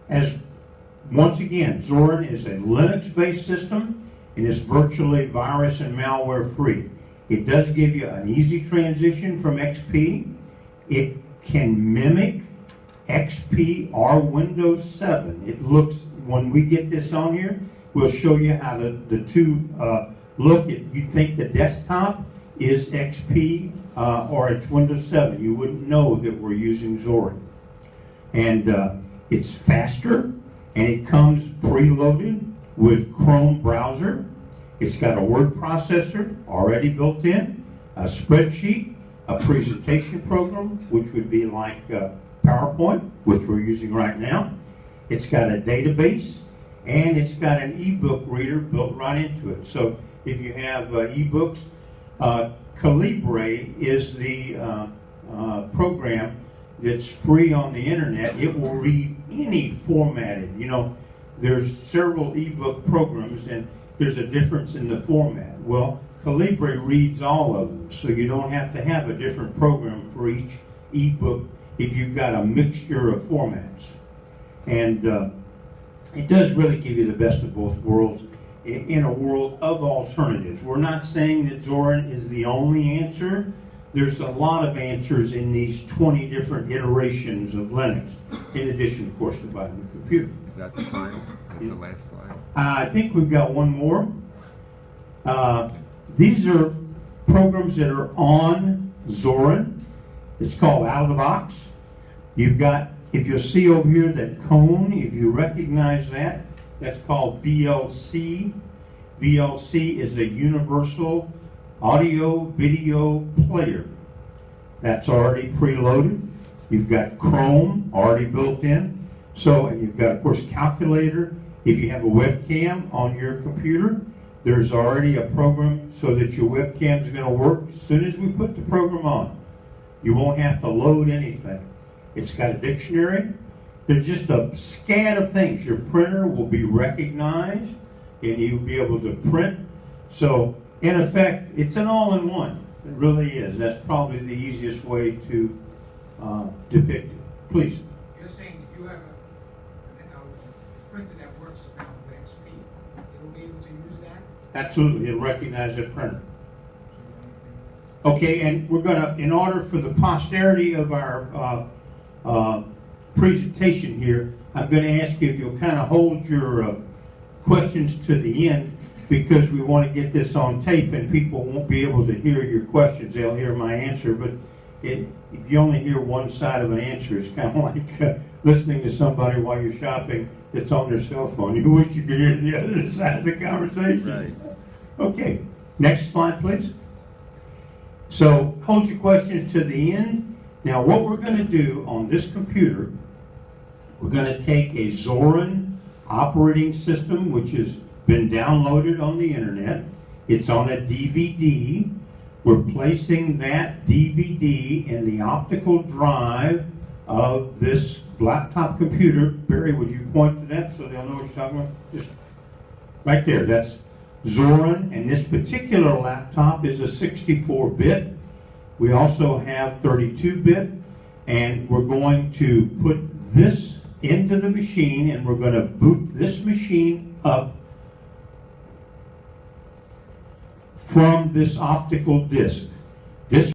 as once again, Zorin is a Linux-based system and is virtually virus and malware free. It does give you an easy transition from XP. It can mimic XP or Windows 7. It looks, when we get this on here, we'll show you how the two look. You'd think the desktop is XP or it's Windows 7. You wouldn't know that we're using Zorin. And it's faster, and it comes preloaded with Chrome browser. It's got a word processor already built in, a spreadsheet, a presentation program, which would be like PowerPoint, which we're using right now. It's got a database, and it's got an ebook reader built right into it. So if you have ebooks, Calibre is the program that's free on the internet. It will read any formatted. You know, there's several ebook programs, and there's a difference in the format. Well, Calibre reads all of them, so you don't have to have a different program for each ebook if you've got a mixture of formats. And it does really give you the best of both worlds in a world of alternatives. We're not saying that Zorin is the only answer. There's a lot of answers in these 20 different iterations of Linux, in addition, of course, to buying the computer. Is that the final? That's the last slide? I think we've got one more. These are programs that are on Zorin. It's called Out of the Box. You've got, if you'll see over here, that cone, if you recognize that, that's called VLC. VLC is a universal audio video player. That's already preloaded. You've got Chrome already built in. So, and you've got, of course, calculator. If you have a webcam on your computer, there's already a program so that your webcam is going to work as soon as we put the program on. You won't have to load anything. It's got a dictionary. There's just a scan of things. Your printer will be recognized, and you'll be able to print. So, in effect, it's an all-in-one. It really is. That's probably the easiest way to depict it. Please. You're saying if you have a printer that works now with XP, it'll be able to use that? Absolutely. It'll recognize that printer. Okay, and we're going to, in order for the posterity of our presentation here, I'm going to ask you if you'll kind of hold your questions to the end, because we want to get this on tape and people won't be able to hear your questions. They'll hear my answer, but if you only hear one side of an answer, it's kind of like listening to somebody while you're shopping that's on their cell phone. You wish you could hear the other side of the conversation. Right. Okay, next slide, please. So hold your questions to the end. Now what we're going to do on this computer, we're going to take a Zorin operating system, which has been downloaded on the internet. It's on a DVD. We're placing that DVD in the optical drive of this laptop computer. Barry, would you point to that so they'll know what you're talking about? Just right there. That's Zorin, and this particular laptop is a 64-bit. We also have 32-bit, and we're going to put this into the machine, and we're going to boot this machine up from this optical disc. This